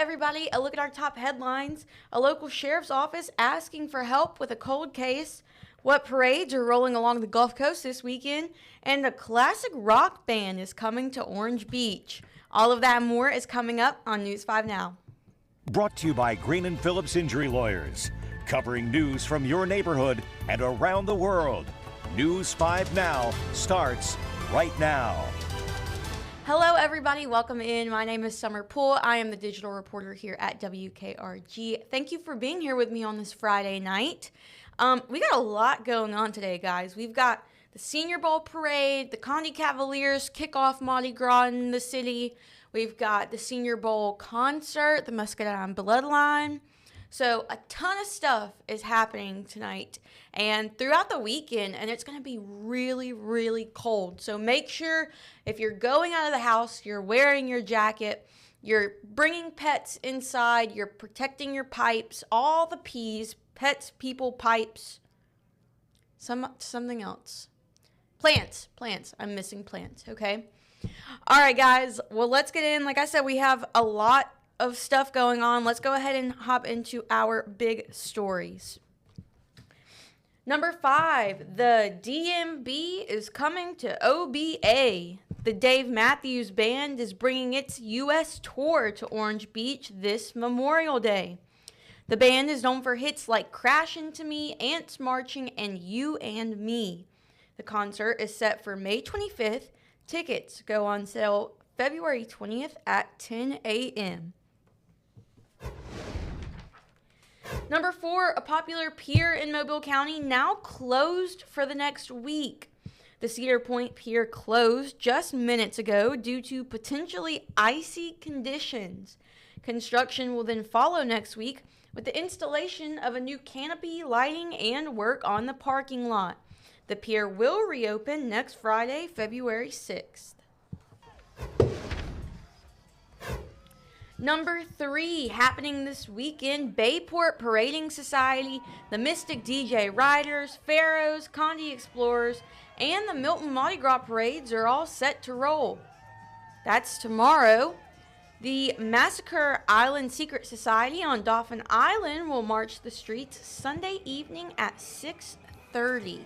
everybody. A look at our top headlines. A local sheriff's office asking for help with a cold case. What parades are rolling along the Gulf Coast this weekend. And a classic rock band is coming to Orange Beach. All of that and more is coming up on News 5 Now. Brought to you by Green & Phillips Injury Lawyers. Covering news from your neighborhood and around the world. News 5 Now starts right now. Hello, everybody. Welcome in. My name is Summer Poole. I am the digital reporter here at WKRG. Thank you for being here with me on this Friday night. We got a lot going on today, guys. We've got the Senior Bowl parade, the Condi Cavaliers kick off Mardi Gras in the city. We've got the Senior Bowl concert, the Muscadine Bloodline. So a ton of stuff is happening tonight and throughout the weekend, and it's going to be really, really cold. So make sure if you're going out of the house, you're wearing your jacket, you're bringing pets inside, you're protecting your pipes, all the P's, pets, people, pipes, something else. Plants. I'm missing plants, okay? All right, guys. Well, let's get in. Like I said, we have a lot of stuff going on. Let's go ahead and hop into our big stories. Number 5, the DMB is coming to OBA. The Dave Matthews Band is bringing its U.S. tour to Orange Beach this Memorial Day. The band is known for hits like Crash Into Me, Ants Marching, and You and Me. The concert is set for May 25th. Tickets go on sale February 20th at 10 a.m. Number 4, a popular pier in Mobile County now closed for the next week. The Cedar Point Pier closed just minutes ago due to potentially icy conditions. Construction will then follow next week with the installation of a new canopy, lighting, and work on the parking lot. The pier will reopen next Friday, February 6th. Number 3, happening this weekend, Bayport Parading Society, the Mystic DJ Riders, Pharaohs, Condi Explorers, and the Milton Mardi Gras parades are all set to roll. That's tomorrow. The Massacre Island Secret Society on Dauphin Island will march the streets Sunday evening at 6:30.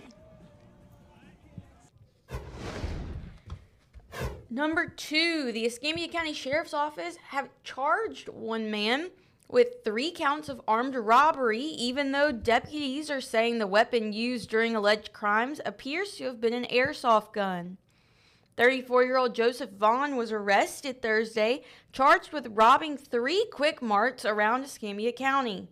Number 2, the Escambia County Sheriff's Office have charged one man with 3 counts of armed robbery, even though deputies are saying the weapon used during alleged crimes appears to have been an airsoft gun. 34-year-old Joseph Vaughn was arrested Thursday, charged with robbing 3 Quick Marts around Escambia County.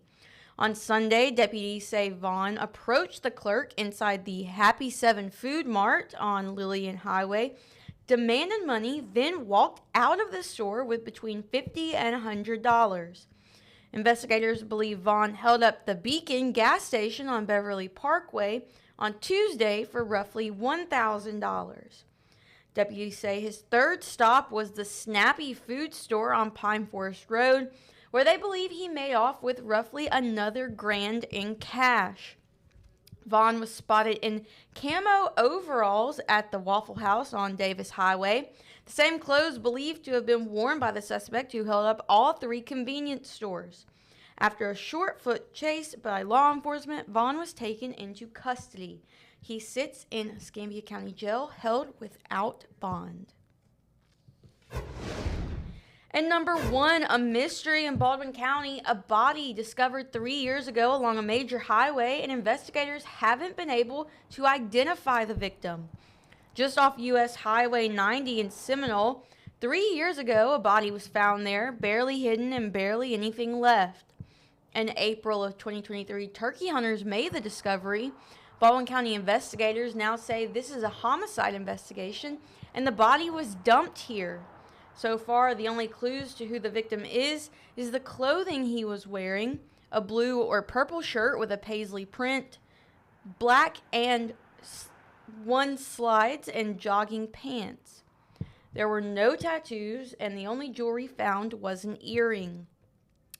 On Sunday, deputies say Vaughn approached the clerk inside the Happy 7 Food Mart on Lillian Highway, demanded money, then walked out of the store with between $50 and $100. Investigators believe Vaughn held up the Beacon gas station on Beverly Parkway on Tuesday for roughly $1,000. Deputies say his third stop was the Snappy Food Store on Pine Forest Road, where they believe he made off with roughly another $1,000 in cash. Vaughn was spotted in camo overalls at the Waffle House on Davis Highway, the same clothes believed to have been worn by the suspect who held up all 3 convenience stores. After a short foot chase by law enforcement, Vaughn was taken into custody. He sits in Escambia County Jail, held without bond. And number 1, a mystery in Baldwin County, a body discovered 3 years ago along a major highway, and investigators haven't been able to identify the victim. Just off U.S. Highway 90 in Seminole, 3 years ago, a body was found there, barely hidden and barely anything left. In April of 2023, turkey hunters made the discovery. Baldwin County investigators now say this is a homicide investigation, and the body was dumped here. So far, the only clues to who the victim is the clothing he was wearing, a blue or purple shirt with a paisley print, black and 1 slides, and jogging pants. There were no tattoos, and the only jewelry found was an earring.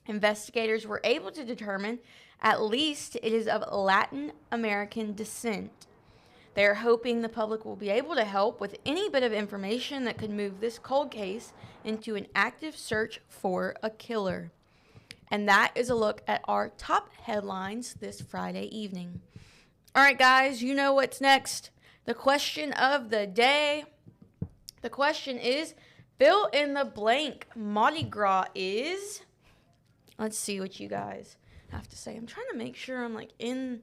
Investigators were able to determine at least it is of Latin American descent. They are hoping the public will be able to help with any bit of information that could move this cold case into an active search for a killer. And that is a look at our top headlines this Friday evening. All right, guys, you know what's next. The question of the day. The question is, fill in the blank. Mardi Gras is... Let's see what you guys have to say. I'm trying to make sure I'm like in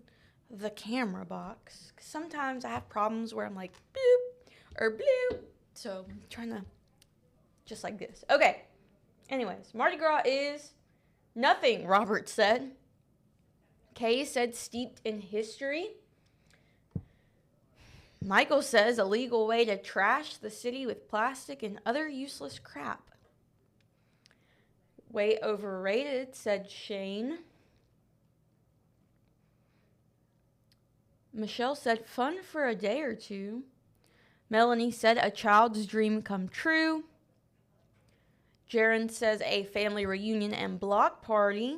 the camera box. 'Cause sometimes I have problems where I'm like bloop or bloop. So I'm trying to just like this. Okay. Anyways, Mardi Gras is nothing, Robert said. Kay said steeped in history. Michael says a legal way to trash the city with plastic and other useless crap. Way overrated, said Shane. Michelle said fun for a day or two. Melanie said a child's dream come true. Jaron says a family reunion and block party.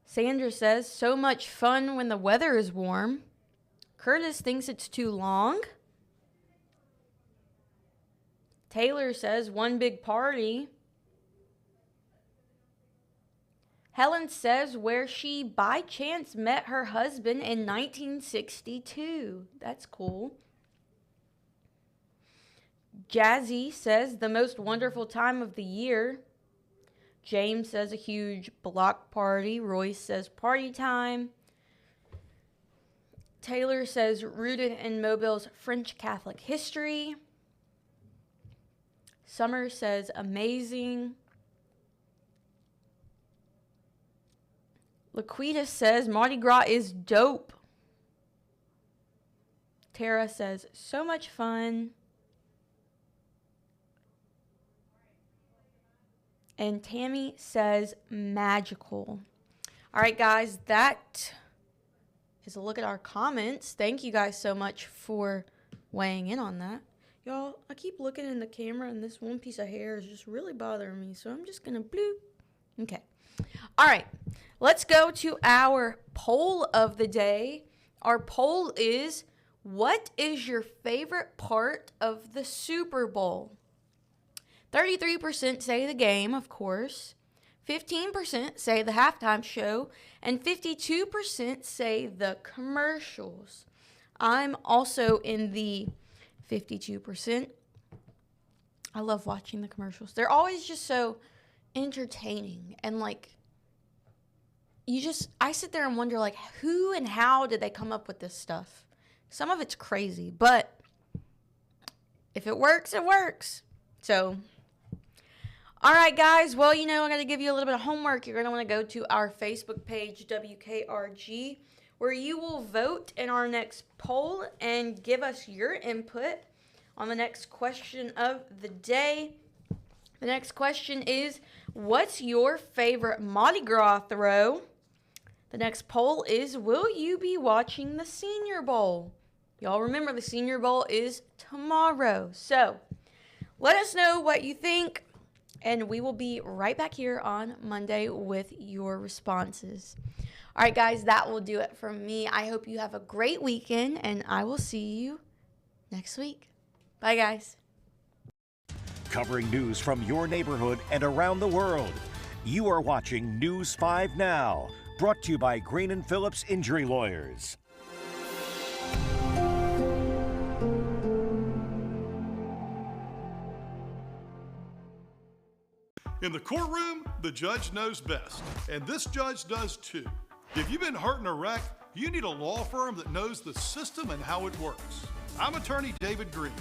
Sandra says so much fun when the weather is warm. Curtis thinks it's too long. Taylor says one big party. Helen says where she by chance met her husband in 1962. That's cool. Jazzy says the most wonderful time of the year. James says a huge block party. Royce says party time. Taylor says rooted in Mobile's French Catholic history. Summer says amazing. Laquita says Mardi Gras is dope. Tara says so much fun. And Tammy says magical. All right, guys, that is a look at our comments. Thank you guys so much for weighing in on that. Y'all, I keep looking in the camera and this one piece of hair is just really bothering me. So I'm just going to bloop. Okay. All right. Let's go to our poll of the day. Our poll is, what is your favorite part of the Super Bowl? 33% say the game, of course. 15% say the halftime show. And 52% say the commercials. I'm also in the 52%. I love watching the commercials. They're always just so entertaining. And like, I sit there and wonder like, who and how did they come up with this stuff? Some of it's crazy, but if it works, it works. So, all right, guys. Well, I'm going to give you a little bit of homework. You're going to want to go to our Facebook page, WKRG, where you will vote in our next poll and give us your input on the next question of the day. The next question is, what's your favorite Mardi Gras throw? The next poll is, will you be watching the Senior Bowl? Y'all remember the Senior Bowl is tomorrow. So let us know what you think, and we will be right back here on Monday with your responses. All right, guys, that will do it from me. I hope you have a great weekend, and I will see you next week. Bye, guys. Covering news from your neighborhood and around the world. You are watching News 5 Now, brought to you by Green & Phillips Injury Lawyers. In the courtroom, the judge knows best, and this judge does too. If you've been hurt in a wreck, you need a law firm that knows the system and how it works. I'm attorney David Green.